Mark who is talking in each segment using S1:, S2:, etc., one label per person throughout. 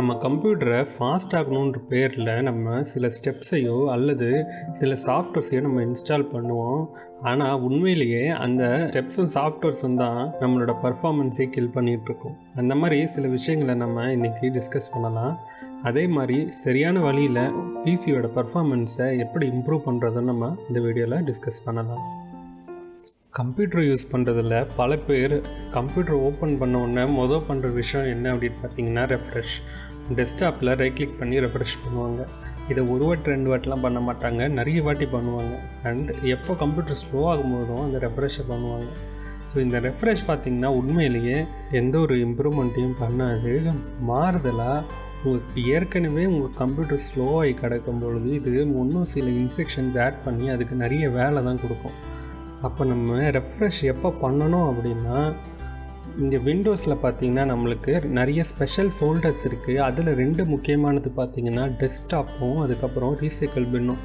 S1: நம்ம கம்ப்யூட்டரை ஃபாஸ்ட் ஆகணுன்ற பேரில் நம்ம சில ஸ்டெப்ஸையோ அல்லது சில சாஃப்ட்வேர்ஸையோ நம்ம இன்ஸ்டால் பண்ணுவோம். ஆனால் உண்மையிலேயே அந்த ஸ்டெப்ஸும் சாஃப்ட்வேர்ஸும் தான் நம்மளோட பர்ஃபார்மன்ஸை கில் பண்ணிகிட்ருக்கோம். அந்த மாதிரி சில விஷயங்களை நம்ம இன்றைக்கி டிஸ்கஸ் பண்ணலாம். அதே மாதிரி சரியான வழியில் பிசியோட பர்ஃபார்மன்ஸை எப்படி இம்ப்ரூவ் பண்ணுறதுன்னு நம்ம இந்த வீடியோவில் டிஸ்கஸ் பண்ணலாம். கம்ப்யூட்டர் யூஸ் பண்ணுறதில் பல பேர் கம்ப்யூட்டர் ஓப்பன் பண்ண உடனே பண்ணுற விஷயம் என்ன அப்படின்னு பார்த்தீங்கன்னா ரெஃப்ரெஷ். டெஸ்க்டாப்பில் ரைட் கிளிக் பண்ணி ரெஃப்ரெஷ் பண்ணுவாங்க. இதை ஒரு வாட்டி 2 வாட்டிலாம் பண்ண மாட்டாங்க, நிறைய வாட்டி பண்ணுவாங்க. அண்ட் எப்போ கம்ப்யூட்டர் ஸ்லோ ஆகும்போதும் அந்த ரெஃப்ரெஷை பண்ணுவாங்க. ஸோ இந்த ரெஃப்ரெஷ் பார்த்திங்கன்னா உண்மையிலேயே எந்த ஒரு இம்ப்ரூவ்மெண்ட்டையும் பண்ணாது. மாறுதலாக உங்களுக்கு ஏற்கனவே உங்கள் கம்ப்யூட்டர் ஸ்லோ ஆகி கிடக்கும் பொழுது இது இன்னும் சில இன்ஸ்ட்ரக்ஷன்ஸ் ஆட் பண்ணி அதுக்கு நிறைய வேலை தான் கொடுக்கும். அப்போ நம்ம ரெஃப்ரெஷ் எப்போ பண்ணணும் அப்படின்னா, இங்கே விண்டோஸில் பார்த்திங்கன்னா நம்மளுக்கு நிறைய ஸ்பெஷல் ஃபோல்டர்ஸ் இருக்குது. அதில் 2 முக்கியமானது பார்த்திங்கன்னா டெஸ்க்டாப்பும் அதுக்கப்புறம் ரீசைக்கிள் பின்னும்.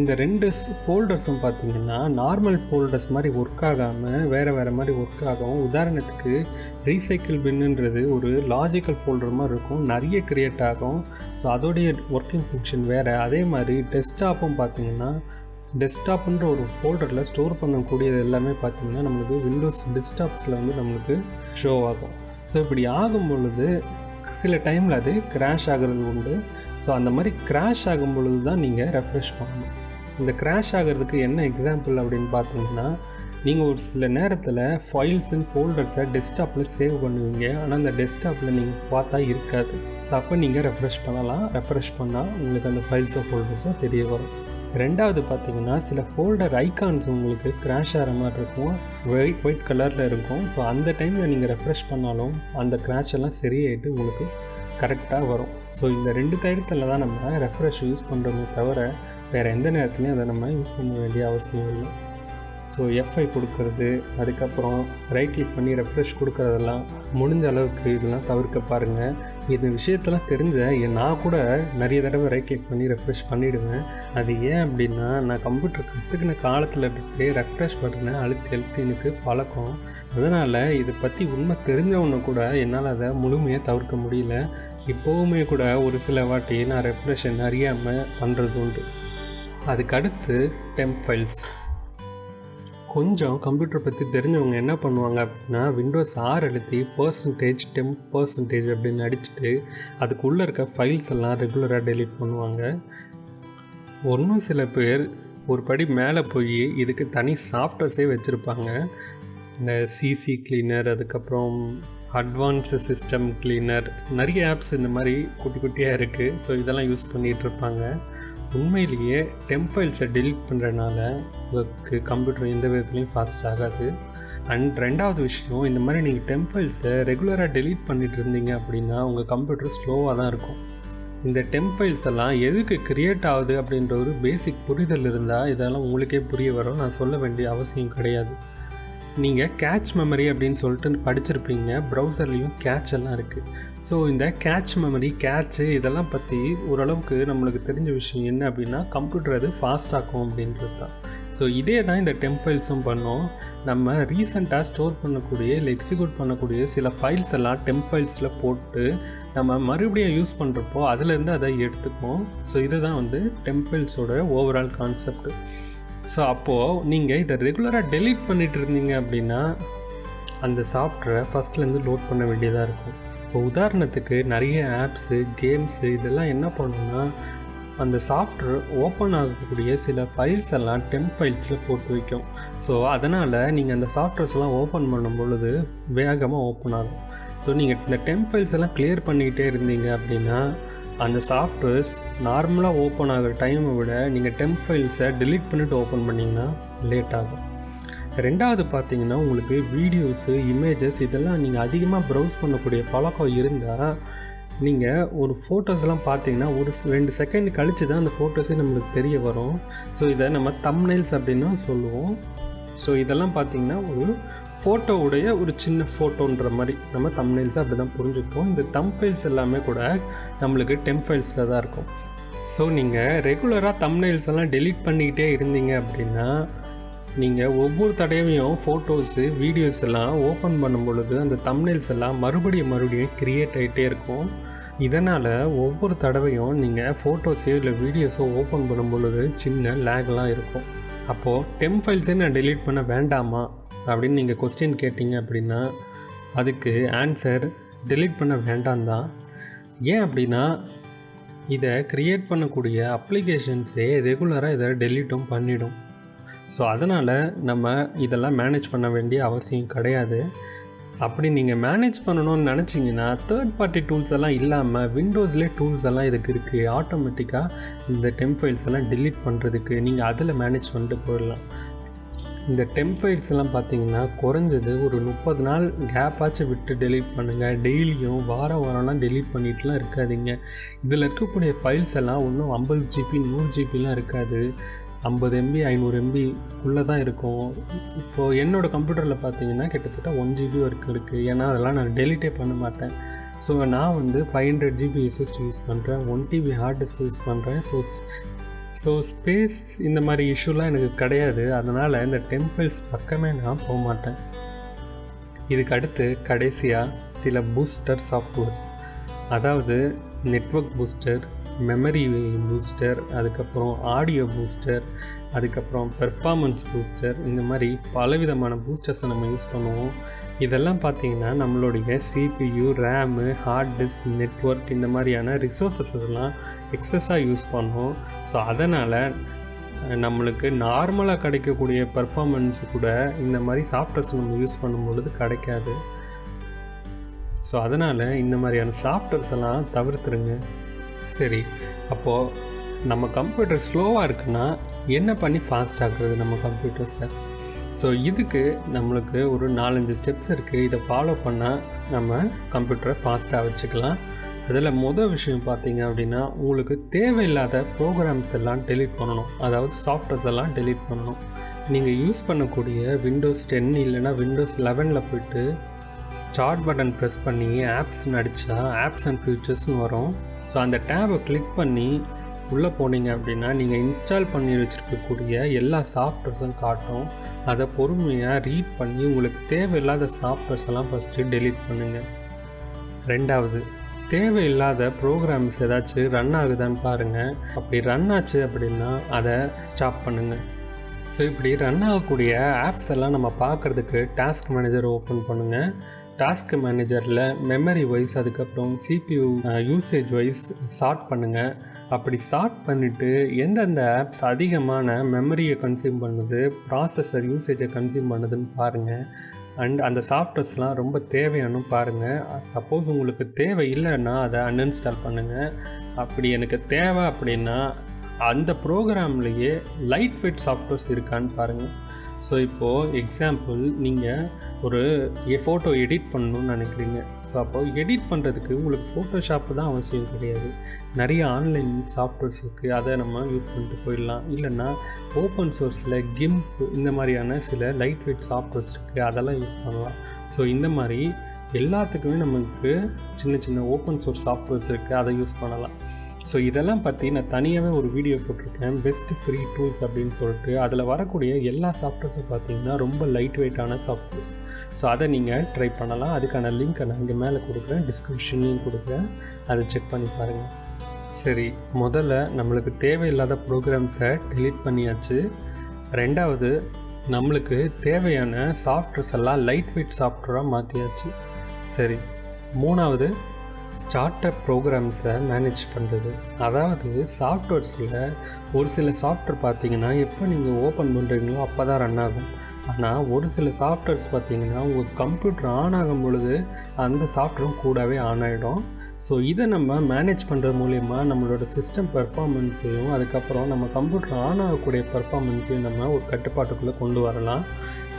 S1: இந்த 2 ஃபோல்டர்ஸும் பார்த்திங்கன்னா நார்மல் ஃபோல்டர்ஸ் மாதிரி ஒர்க் ஆகாமல் வேறு மாதிரி ஒர்க் ஆகும். உதாரணத்துக்கு ரீசைக்கிள் பின்னுன்றது ஒரு லாஜிக்கல் ஃபோல்டர் மாதிரி இருக்கும், நிறைய க்ரியேட் ஆகும். ஸோ அதோடைய ஒர்க்கிங் ஃபங்க்ஷன் வேறு. அதே மாதிரி டெஸ்க்டாப்பும் பார்த்திங்கன்னா டெஸ்க்டாப்புன்ற ஒரு ஃபோல்டரில் ஸ்டோர் பண்ணக்கூடியது எல்லாமே பார்த்திங்கன்னா நம்மளுக்கு விண்டோஸ் டெஸ்க்டாப்ஸில் நம்மளுக்கு ஷோ ஆகும். ஸோ இப்படி ஆகும் பொழுது சில டைமில் அது கிராஷ் ஆகிறது உண்டு. ஸோ அந்த மாதிரி கிராஷ் ஆகும் பொழுது தான் நீங்கள் ரெஃப்ரெஷ் பண்ணணும். இந்த கிராஷ் ஆகிறதுக்கு என்ன எக்ஸாம்பிள் அப்படின்னு பார்த்தீங்கன்னா, நீங்கள் ஒரு சில நேரத்தில் ஃபைல்ஸ் அண்ட் ஃபோல்டர்ஸை டெஸ்க்டாப்பில் சேவ் பண்ணுவீங்க, ஆனால் அந்த டெஸ்க்டாப்பில் நீங்கள் பார்த்தா இருக்காது. ஸோ அப்போ நீங்கள் ரெஃப்ரெஷ் பண்ணலாம். ரெஃப்ரெஷ் பண்ணால் உங்களுக்கு அந்த ஃபைல்ஸோ ஃபோல்டர்ஸோ தெரிய வரும். 2வது பார்த்திங்கன்னா சில ஃபோல்டர் ஐகான்ஸ் உங்களுக்கு கிராஷ் ஆகிற மாதிரி இருக்கும், ஒயிட் கலரில் இருக்கும். ஸோ அந்த டைமில் நீங்கள் ரெஃப்ரெஷ் பண்ணாலும் அந்த கிராஷ் எல்லாம் சரியாயிட்டு உங்களுக்கு கரெக்டாக வரும். ஸோ இந்த 2 இடத்துல தான் நம்ம ரெஃப்ரெஷ் யூஸ் பண்ணுறோமே தவிர வேறு எந்த நேரத்துலையும் அதை நம்ம யூஸ் பண்ண வேண்டிய அவசியம் இல்லை. ஸோ F5 கொடுக்கறது, அதுக்கப்புறம் ரைட் கிளிக் பண்ணி ரெஃப்ரெஷ் கொடுக்குறதெல்லாம் முடிஞ்ச அளவுக்கு இதெல்லாம் தவிர்க்க பாருங்கள். இந்த விஷயத்தெல்லாம் தெரிஞ்ச நான் கூட நிறைய தடவை ரைட் கிளிக் பண்ணி ரெஃப்ரெஷ் பண்ணிவிடுவேன். அது ஏன் அப்படின்னா, நான் கம்ப்யூட்டர் கற்றுக்கின காலத்தில் இருந்தே ரெஃப்ரெஷ் பட்டனை அழுத்தி எனக்கு பழக்கம். அதனால் இதை பற்றி உண்மை தெரிஞ்சவொன்னு கூட என்னால் அதை முழுமையாக தவிர்க்க முடியல. இப்போவுமே கூட ஒரு சில வாட்டி நான் ரெஃப்ரெஷை அறியாமல் பண்ணுறது உண்டு. அதுக்கடுத்து டெம்ப் ஃபைல்ஸ். கொஞ்சம் கம்ப்யூட்டர் பற்றி தெரிஞ்சவங்க என்ன பண்ணுவாங்க அப்படின்னா, விண்டோஸ் 6 அழுத்தி %temp% அப்படின்னு அடிச்சுட்டு அதுக்குள்ளே இருக்க ஃபைல்ஸ் எல்லாம் ரெகுலராக டெலீட் பண்ணுவாங்க. ஒன்றும் சில பேர் ஒரு படி மேலே போய் இதுக்கு தனி சாஃப்ட்வேர்ஸே வச்சுருப்பாங்க. இந்த சிசி கிளீனர், அதுக்கப்புறம் அட்வான்ஸு சிஸ்டம் கிளீனர், நிறைய ஆப்ஸ் இந்த மாதிரி குட்டியாக இருக்குது. ஸோ இதெல்லாம் யூஸ் பண்ணிகிட்ருப்பாங்க. உண்மையிலேயே டெம்ப் ஃபைல்ஸை டெலீட் பண்ணுறதுனால உங்களுக்கு கம்ப்யூட்டர் எந்த விதத்துலையும் ஃபாஸ்ட் ஆகாது. அண்ட் 2வது விஷயம், இந்த மாதிரி நீங்கள் டெம்ப் ஃபைல்ஸை ரெகுலராக டெலீட் பண்ணிகிட்டு இருந்தீங்க அப்படின்னா உங்கள் கம்ப்யூட்டர் ஸ்லோவாக தான் இருக்கும். இந்த டெம்ப் ஃபைல்ஸ் எல்லாம் எதுக்கு க்ரியேட் ஆகுது அப்படின்ற ஒரு பேசிக் புரிதல் இருந்தால் இதெல்லாம் உங்களுக்கே புரிய வரும். நான் சொல்ல வேண்டிய அவசியம் கிடையாது. நீங்கள் கேட்ச் மெமரி அப்படின்னு சொல்லிட்டு படிச்சிருப்பீங்க, ப்ரௌசர்லேயும் கேட்ச் எல்லாம் இருக்குது. ஸோ இந்த கேட்ச் மெமரி, கேட்சு இதெல்லாம் பற்றி ஓரளவுக்கு நம்மளுக்கு தெரிஞ்ச விஷயம் என்ன அப்படின்னா, கம்ப்யூட்டர் அது ஃபாஸ்ட் ஆகும் அப்படின்றது தான். ஸோ இதே தான் இந்த டெம்ப் ஃபைல்ஸும் பண்ணோம். நம்ம ரீசெண்டாக ஸ்டோர் பண்ணக்கூடிய இல்லை எக்ஸிக்யூட் பண்ணக்கூடிய சில ஃபைல்ஸ் எல்லாம் டெம்ப் ஃபைல்ஸில் போட்டு நம்ம மறுபடியும் யூஸ் பண்ணுறப்போ அதுலேருந்து அதை எடுத்துக்குவோம். ஸோ இதுதான் டெம்ப் ஃபைல்ஸோட ஓவரால் கான்செப்ட். ஸோ அப்போது நீங்கள் இதை ரெகுலராக டெலீட் பண்ணிகிட்டு இருந்தீங்க அப்படின்னா அந்த சாஃப்ட்வேரை ஃபஸ்ட்லேருந்து லோட் பண்ண வேண்டியதாக இருக்கும். இப்போ உதாரணத்துக்கு நிறைய ஆப்ஸு, கேம்ஸு இதெல்லாம் என்ன பண்ணுன்னா, அந்த சாஃப்ட்வேர் ஓப்பன் ஆகக்கூடிய சில ஃபைல்ஸ் எல்லாம் டெம்ப் ஃபைல்ஸில் போட்டு வைக்கும். ஸோ அதனால் நீங்கள் அந்த சாஃப்ட்வேர்ஸ்லாம் ஓப்பன் பண்ணும் பொழுது வேகமாக ஓப்பன் ஆகும். ஸோ நீங்கள் இந்த டெம்ப் ஃபைல்ஸ் எல்லாம் கிளியர் பண்ணிக்கிட்டே இருந்தீங்க அப்படின்னா அந்த சாஃப்ட்வேர்ஸ் நார்மலாக ஓப்பன் ஆகிற டைமை விட நீங்கள் டெம்ப் ஃபைல்ஸை டெலீட் பண்ணிவிட்டு ஓப்பன் பண்ணிங்கன்னா லேட் ஆகும். 2வது பார்த்திங்கன்னா, உங்களுக்கு வீடியோஸு, இமேஜஸ் இதெல்லாம் நீங்கள் அதிகமாக ப்ரௌஸ் பண்ணக்கூடிய பழக்கம் இருந்தால் நீங்கள் ஒரு ஃபோட்டோஸ்லாம் பார்த்தீங்கன்னா ஒரு 2 செகண்ட் கழித்து தான் அந்த ஃபோட்டோஸே நம்மளுக்கு தெரிய வரும். ஸோ இதை நம்ம தம்ப்நெயில்ஸ் அப்படின்னு சொல்லுவோம். ஸோ இதெல்லாம் பார்த்திங்கன்னா ஒரு ஃபோட்டோவுடைய ஒரு சின்ன ஃபோட்டோன்ற மாதிரி நம்ம தம்ப்நெயில்ஸை அப்படி தான் புரிஞ்சுப்போம். இந்த தம்ப் ஃபைல்ஸ் எல்லாமே கூட நம்மளுக்கு டெம்ப் ஃபைல்ஸில் தான் இருக்கும். ஸோ நீங்கள் ரெகுலராக தம்ப்நெயில்ஸ் எல்லாம் டெலீட் பண்ணிக்கிட்டே இருந்தீங்க அப்படின்னா நீங்கள் ஒவ்வொரு தடவையும் ஃபோட்டோஸு, வீடியோஸ் எல்லாம் ஓப்பன் பண்ணும் பொழுது அந்த தம்ப்நெயில்ஸ் எல்லாம் மறுபடியும் க்ரியேட் ஆகிட்டே இருக்கும். இதனால் ஒவ்வொரு தடவையும் நீங்கள் ஃபோட்டோஸோ இல்லை வீடியோஸோ ஓப்பன் பண்ணும் பொழுது சின்ன லேக்லாம் இருக்கும். அப்போது டெம்ப் ஃபைல்ஸே நான் டெலீட் பண்ண வேண்டாமா அப்படின்னு நீங்கள் கொஸ்டின் கேட்டிங்க அப்படின்னா அதுக்கு ஆன்சர் டெலீட் பண்ண வேண்டாம் தான். ஏன் அப்படின்னா இதை க்ரியேட் பண்ணக்கூடிய அப்ளிகேஷன்ஸே ரெகுலராக இதை டெலீட்டும் பண்ணிடும். ஸோ அதனால் நம்ம இதெல்லாம் மேனேஜ் பண்ண வேண்டிய அவசியம் கிடையாது. அப்படி நீங்கள் மேனேஜ் பண்ணணும்னு நினச்சிங்கன்னா தேர்ட் பார்ட்டி டூல்ஸ் எல்லாம் இல்லாமல் விண்டோஸ்லேயே டூல்ஸ் எல்லாம் இதுக்கு இருக்குது. ஆட்டோமேட்டிக்காக இந்த டெம்ப் ஃபைல்ஸ் எல்லாம் டெலீட் பண்ணுறதுக்கு நீங்கள் அதில் மேனேஜ் பண்ணிட்டு போயிடலாம். இந்த டெம்ப் ஃபைல்ஸ் எல்லாம் பார்த்தீங்கன்னா குறைஞ்சது ஒரு 30 நாள் கேப்பாச்சும் விட்டு டெலீட் பண்ணுங்கள். டெய்லியும் வாரம்லாம் டெலீட் பண்ணிட்டுலாம் இருக்காதிங்க. இதில் இருக்கக்கூடிய ஃபைல்ஸ் எல்லாம் இன்னும் 50 GB 100 GBலாம் இருக்காது. 50 MB 500 MBக்குள்ளே தான் இருக்கும். இப்போது என்னோடய கம்ப்யூட்டரில் பார்த்தீங்கன்னா கிட்டத்தட்ட 1 GB வரைக்கும் இருக்குது. ஏன்னா அதெல்லாம் நான் டெலீட்டே பண்ண மாட்டேன். ஸோ நான் வந்து 500 GB SSD யூஸ் பண்ணுறேன், 1 TB ஹார்ட் டிஸ்க் யூஸ் பண்ணுறேன். ஸோ ஸ்பேஸ் இந்த மாதிரி இஷ்யூலாம் எனக்கு கிடையாது. அதனால் இந்த டெம்ப் ஃபைல்ஸ் பக்கமே நான் போக மாட்டேன். இதுக்கு அடுத்து கடைசியாக சில பூஸ்டர் சாஃப்ட்வேர்ஸ், அதாவது நெட்வொர்க் பூஸ்டர், மெமரி பூஸ்டர், அதுக்கப்புறம் ஆடியோ பூஸ்டர், அதுக்கப்புறம் பெர்ஃபார்மன்ஸ் பூஸ்டர், இந்த மாதிரி பலவிதமான பூஸ்டர்ஸை நம்ம யூஸ் பண்ணுவோம். இதெல்லாம் பார்த்திங்கன்னா நம்மளுடைய CPU, RAM, hard disk, network இந்த மாதிரியான ரிசோர்ஸஸ் எல்லாம் எக்ஸஸாக யூஸ் பண்ணுவோம். ஸோ அதனால் நம்மளுக்கு நார்மலாக கிடைக்கக்கூடிய பெர்ஃபார்மன்ஸ் கூட இந்த மாதிரி சாஃப்ட்வேர்ஸ் நம்ம யூஸ் பண்ணும்பொழுது கிடைக்காது. ஸோ அதனால் இந்த மாதிரியான சாஃப்ட்வேர்ஸ் எல்லாம் தவிர்த்துருங்க. சரி, அப்போது நம்ம கம்ப்யூட்டர் ஸ்லோவாக இருக்குன்னா என்ன பண்ணி ஃபாஸ்ட் ஆக்குறது நம்ம கம்ப்யூட்டர்ஸை? ஸோ இதுக்கு நம்மளுக்கு ஒரு 4-5 ஸ்டெப்ஸ் இருக்குது. இதை ஃபாலோ பண்ணால் நம்ம கம்ப்யூட்டரை ஃபாஸ்ட்டாக வச்சுக்கலாம். அதில் மொதல் விஷயம் பார்த்தீங்க அப்படின்னா உங்களுக்கு தேவையில்லாத ப்ரோக்ராம்ஸ் எல்லாம் டெலீட் பண்ணணும். அதாவது சாஃப்ட்வேர்ஸ் எல்லாம் டெலீட் பண்ணணும். நீங்கள் யூஸ் பண்ணக்கூடிய Windows 10 இல்லைனா Windows 11 போய்ட்டு ஸ்டார்ட் பட்டன் ப்ரெஸ் பண்ணி ஆப்ஸ்ன்னு அடித்தா ஆப்ஸ் அண்ட் ஃபியூச்சர்ஸ்னு வரும். ஸோ அந்த டேபை கிளிக் பண்ணி உள்ளே போனீங்க அப்படின்னா நீங்கள் இன்ஸ்டால் பண்ணி வச்சுருக்கக்கூடிய எல்லா சாஃப்ட்வேர்ஸும் காட்டும். அதை பொறுமையாக ரீட் பண்ணி உங்களுக்கு தேவையில்லாத சாஃப்ட்வேர்ஸ் எல்லாம் ஃபஸ்ட்டு டெலீட் பண்ணுங்கள். ரெண்டாவது, தேவையில்லாத ப்ரோக்ராம்ஸ் ஏதாச்சும் ரன் ஆகுதான்னு பாருங்கள். அப்படி ரன் ஆச்சு அப்படின்னா அதை ஸ்டாப் பண்ணுங்கள். ஸோ இப்படி ரன் ஆகக்கூடிய ஆப்ஸ் எல்லாம் நம்ம பார்க்குறதுக்கு டாஸ்க் மேனேஜர் ஓப்பன் பண்ணுங்கள். டாஸ்க் மேனேஜரில் மெமரி வைஸ், அதுக்கப்புறம் CPU யூசேஜ் வைஸ் சார்ட் பண்ணுங்கள். அப்படி சார்ட் பண்ணிவிட்டு எந்தெந்த ஆப்ஸ் அதிகமான மெமரியை கன்சியூம் பண்ணுது, ப்ராசஸர் யூசேஜை கன்சியூம் பண்ணுதுன்னு பாருங்கள். அண்ட் அந்த சாஃப்ட்வேர்ஸ்லாம் ரொம்ப தேவையானு பாருங்கள். சப்போஸ் உங்களுக்கு தேவை இல்லைன்னா அதை அன்இன்ஸ்டால் பண்ணுங்கள். அப்படி எனக்கு தேவை அப்படின்னா அந்த ப்ரோக்ராம்லேயே லைட் வெயிட் சாஃப்ட்வேர்ஸ் இருக்கான்னு பாருங்கள். ஸோ இப்போது எக்ஸாம்பிள், நீங்கள் ஒரு ஃபோட்டோ எடிட் பண்ணணுன்னு நினைக்கிறீங்க. ஸோ அப்போது எடிட் பண்ணுறதுக்கு உங்களுக்கு ஃபோட்டோஷாப்பு தான் அவசியம் கிடையாது. நிறைய ஆன்லைன் சாஃப்ட்வேர்ஸ் இருக்குது, அதை நம்ம யூஸ் பண்ணிட்டு போயிடலாம். இல்லைன்னா ஓப்பன் சோர்ஸில் கிம்ப் இந்த மாதிரியான சில லைட் வெயிட் சாஃப்ட்வேர்ஸ் இருக்குது, அதெல்லாம் யூஸ் பண்ணலாம். ஸோ இந்த மாதிரி எல்லாத்துக்குமே நமக்கு சின்ன சின்ன ஓப்பன் சோர்ஸ் சாஃப்ட்வேர்ஸ் இருக்குது, அதை யூஸ் பண்ணலாம். ஸோ இதெல்லாம் பற்றி நான் தனியாகவே ஒரு வீடியோ போட்டிருக்கேன், பெஸ்ட் ஃப்ரீ டூல்ஸ் அப்படின்னு சொல்லிட்டு. அதில் வரக்கூடிய எல்லா சாஃப்ட்வேர்ஸும் பார்த்தீங்கன்னா ரொம்ப லைட் வெயிட்டான சாஃப்ட்வேர்ஸ். ஸோ அதை நீங்கள் ட்ரை பண்ணலாம். அதுக்கான லிங்க்கை நான் இங்கே மேலே கொடுக்குறேன், டிஸ்கிரிப்ஷன்லேயும் கொடுக்குறேன், அதை செக் பண்ணி பாருங்கள். சரி, முதல்ல நம்மளுக்கு தேவையில்லாத ப்ரோக்ராம்ஸை டெலீட் பண்ணியாச்சு. ரெண்டாவது, நம்மளுக்கு தேவையான சாஃப்ட்வேர்ஸ் எல்லாம் லைட் வெயிட் சாஃப்ட்வேராக மாற்றியாச்சு. சரி, மூணாவது, ஸ்டார்ட் அப் ப்ரோக்ராம்ஸை மேனேஜ் பண்ணுறது. அதாவது சாஃப்ட்வேர்ஸில் ஒரு சில சாஃப்ட்வேர் பார்த்திங்கன்னா எப்போ நீங்கள் ஓப்பன் பண்ணுறீங்களோ அப்போ தான் ரன் ஆகும். ஆனால் ஒரு சில சாஃப்ட்வேர்ஸ் பார்த்திங்கன்னா உங்கள் கம்ப்யூட்டர் ஆன் ஆகும் பொழுது அந்த சாஃப்ட்வேரும் கூடவே ஆன் ஆகிடும். ஸோ இதை நம்ம மேனேஜ் பண்ணுறது மூலிமா நம்மளோட சிஸ்டம் பெர்ஃபார்மன்ஸையும் அதுக்கப்புறம் நம்ம கம்ப்யூட்டர் ஆன் ஆகக்கூடிய பெர்ஃபார்மன்ஸையும் நம்ம ஒரு கட்டுப்பாட்டுக்குள்ளே கொண்டு வரலாம்.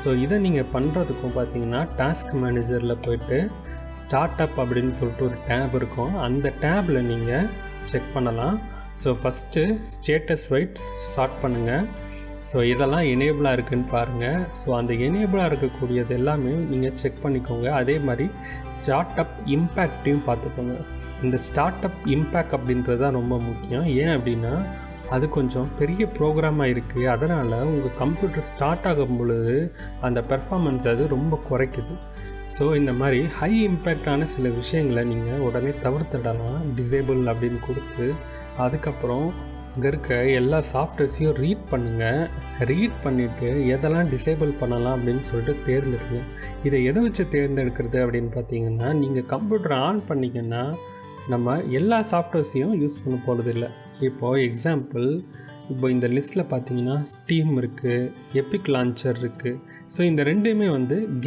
S1: ஸோ இதை நீங்கள் பண்ணுறதுக்கும் பார்த்திங்கன்னா டாஸ்க் மேனேஜரில் போய்ட்டு ஸ்டார்ட் அப் அப்படின்னு சொல்லிட்டு ஒரு டேப் இருக்கும், அந்த டேப்பில் நீங்கள் செக் பண்ணலாம். So first status wise start பண்ணுங்கள். ஸோ இதெல்லாம் எனேபிளாக இருக்குதுன்னு பாருங்கள். ஸோ அந்த எனேபிளாக இருக்கக்கூடியது எல்லாமே நீங்கள் செக் பண்ணிக்கோங்க. அதே மாதிரி ஸ்டார்ட் அப் இம்பேக்டையும் பார்த்துக்கோங்க. இந்த ஸ்டார்ட் அப் இம்பேக்ட் அப்படின்றது தான் ரொம்ப முக்கியம். ஏன் அப்படின்னா அது கொஞ்சம் பெரிய ப்ரோக்ராமாக இருக்குது. அதனால் உங்கள் கம்ப்யூட்டர் ஸ்டார்ட் ஆகும் பொழுது அந்த பெர்ஃபார்மன்ஸ் அது ரொம்ப குறைக்குது. ஸோ இந்த மாதிரி ஹை இம்பேக்டான சில விஷயங்களை நீங்கள் உடனே தவிர்த்துடலாம். டிசேபிள் அப்படின்னு கொடுத்து அதுக்கப்புறம் இங்கே இருக்க எல்லா சாஃப்ட்வேர்ஸையும் ரீட் பண்ணுங்கள். ரீட் பண்ணிவிட்டு எதெல்லாம் டிசேபிள் பண்ணலாம் அப்படின்னு சொல்லிட்டு தேர்ந்தெடுங்க. இதை எதை வச்சு தேர்ந்தெடுக்கிறது அப்படின்னு பார்த்தீங்கன்னா, நீங்கள் கம்ப்யூட்டர் ஆன் பண்ணிங்கன்னா நம்ம எல்லா சாஃப்ட்வேர்ஸையும் யூஸ் பண்ண போகிறதில்ல. இப்போது எக்ஸாம்பிள், இப்போ இந்த லிஸ்ட்டில் பார்த்தீங்கன்னா ஸ்டீம் இருக்குது, எபிக் லான்ச்சர் இருக்குது. ஸோ இந்த ரெண்டுமே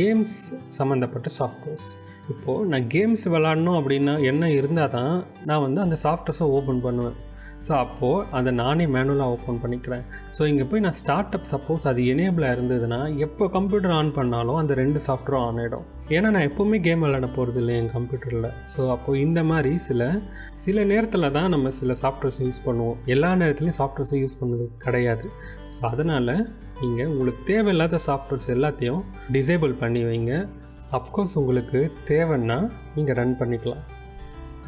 S1: கேம்ஸ் சம்மந்தப்பட்ட சாஃப்ட்வேர்ஸ். இப்போது நான் கேம்ஸ் விளாட்ணும் அப்படின்னா என்ன இருந்தால் தான் நான் அந்த சாஃப்ட்வேர்ஸை ஓப்பன் பண்ணுவேன். ஸோ அப்போது அதை நானே மேனுவலாக ஓப்பன் பண்ணிக்கிறேன். ஸோ இங்கே போய் நான் ஸ்டார்ட் அப் சப்போஸ் அது எனேபிளாக இருந்ததுன்னா எப்போ கம்ப்யூட்டர் ஆன் பண்ணாலும் அந்த 2 சாஃப்ட்வேரும் ஆன் ஆகிடும். ஏன்னா நான் எப்போவுமே கேம் விளாட போகிறது இல்லை என் கம்ப்யூட்டரில். ஸோ அப்போது இந்த மாதிரி சில நேரத்தில் தான் நம்ம சில சாஃப்ட்வேர்ஸ் யூஸ் பண்ணுவோம். எல்லா நேரத்துலையும் சாஃப்ட்வேர்ஸை யூஸ் பண்ணுறது கிடையாது. ஸோ அதனால் நீங்கள் உங்களுக்கு தேவையில்லாத சாஃப்ட்வேர்ஸ் எல்லாத்தையும் டிசேபிள் பண்ணி வைங்க. அஃப்கோர்ஸ் உங்களுக்கு தேவைன்னா நீங்கள் ரன் பண்ணிக்கலாம்.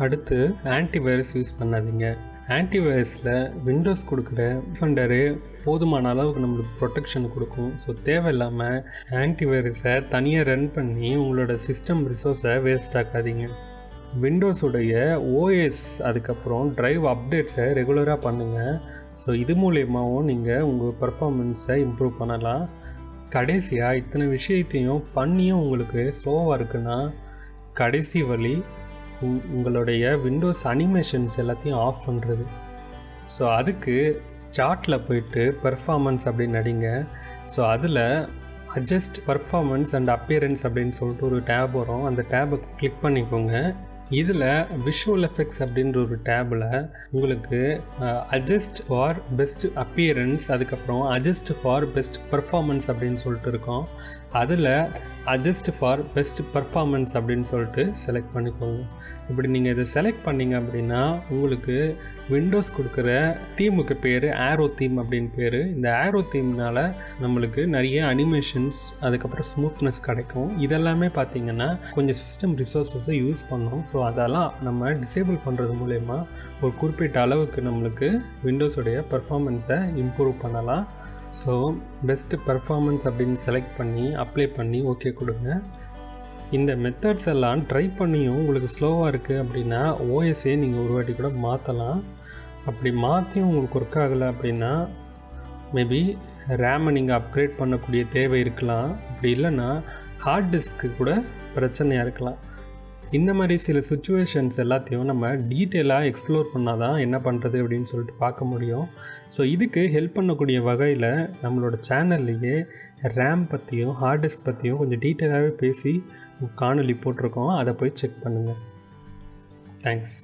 S1: அடுத்து ஆன்டிவைரஸ் யூஸ் பண்ணாதீங்க. ஆன்டிவைரஸில் விண்டோஸ் கொடுக்குற டிஃபெண்டரு போதுமான அளவுக்கு நம்மளுக்கு ப்ரொடெக்ஷன் கொடுக்கும். ஸோ தேவையில்லாமல் ஆன்டிவைரஸை தனியாக ரன் பண்ணி உங்களோட சிஸ்டம் ரிசோர்ஸை வேஸ்ட் ஆக்காதீங்க. விண்டோஸுடைய ஓஎஸ் அதுக்கப்புறம் ட்ரைவ் அப்டேட்ஸை ரெகுலராக பண்ணுங்கள். ஸோ இது மூலயமாவும் நீங்கள் உங்கள் பர்ஃபார்மன்ஸை இம்ப்ரூவ் பண்ணலாம். கடைசியாக இத்தனை விஷயத்தையும் பண்ணியும் உங்களுக்கு ஸ்லோவாக இருக்குன்னா கடைசி வழி உங்களுடைய விண்டோஸ் அனிமேஷன்ஸ் எல்லாத்தையும் ஆஃப் பண்ணுறது. ஸோ அதுக்கு ஸ்டார்ட்டில் போயிட்டு பெர்ஃபார்மன்ஸ் அப்படின்னு அடிங்க. ஸோ அதில் அட்ஜஸ்ட் பர்ஃபார்மன்ஸ் அண்ட் அப்பியரன்ஸ் அப்படின்னு சொல்லிட்டு ஒரு டேப் வரும். அந்த டேபை கிளிக் பண்ணிக்கோங்க. இதில் விஷுவல் எஃபெக்ட்ஸ் அப்படின்ற ஒரு டேபில் உங்களுக்கு அட்ஜஸ்ட் ஃபார் பெஸ்ட் அப்பியரன்ஸ் அதுக்கப்புறம் அட்ஜஸ்ட் ஃபார் பெஸ்ட் பர்ஃபார்மன்ஸ் அப்படின்னு சொல்லிட்டு இருக்கோம். அதில் அட்ஜஸ்ட் ஃபார் பெஸ்ட் பர்ஃபார்மன்ஸ் அப்படின்னு சொல்லிட்டு செலக்ட் பண்ணிக்கோங்க. இப்படி நீங்கள் இதை செலக்ட் பண்ணிங்க அப்படின்னா உங்களுக்கு விண்டோஸ் கொடுக்குற தீமுக்கு பேர் ஆரோ தீம் அப்படின்னு பேர். இந்த ஆரோ தீம்னால் நம்மளுக்கு நிறைய அனிமேஷன்ஸ் அதுக்கப்புறம் ஸ்மூத்னஸ் கிடைக்கும். இதெல்லாமே பார்த்திங்கன்னா கொஞ்சம் சிஸ்டம் ரிசோர்ஸஸை யூஸ் பண்ணோம். ஸோ அதெல்லாம் நம்ம டிசேபிள் பண்ணுறது மூலயமா ஒரு குறிப்பிட்ட அளவுக்கு நம்மளுக்கு விண்டோஸுடைய பர்ஃபார்மன்ஸை இம்ப்ரூவ் பண்ணலாம். ஸோ பெஸ்ட்டு பர்ஃபார்மன்ஸ் அப்படின்னு செலக்ட் பண்ணி அப்ளை பண்ணி ஓகே கொடுங்க. இந்த மெத்தட்ஸ் எல்லாம் ட்ரை பண்ணியும் உங்களுக்கு ஸ்லோவாக இருக்குது அப்படின்னா ஓஎஸ்ஏ நீங்கள் ஒரு வாட்டி கூட மாற்றலாம். அப்படி மாற்றியும் உங்களுக்கு ஒர்க் ஆகலை அப்படின்னா மேபி ரேமை நீங்கள் அப்கிரேட் பண்ணக்கூடிய தேவை இருக்கலாம். அப்படி இல்லைன்னா ஹார்ட் டிஸ்க்கு கூட பிரச்சனையாக இருக்கலாம். இந்த மாதிரி சில சுச்சுவேஷன்ஸ் எல்லாத்தையும் நம்ம டீட்டெயிலாக எக்ஸ்ப்ளோர் பண்ணால் தான் என்ன பண்ணுறது அப்படின்னு சொல்லிட்டு பார்க்க முடியும். ஸோ இதுக்கு ஹெல்ப் பண்ணக்கூடிய வகையில் நம்மளோட சேனல்லையே ரேம் பற்றியும் ஹார்ட் டிஸ்க் பற்றியும் கொஞ்சம் டீட்டெயிலாகவே பேசி காணொலி போட்டிருக்கோம். அதை போய் செக் பண்ணுங்கள். தேங்க்ஸ்.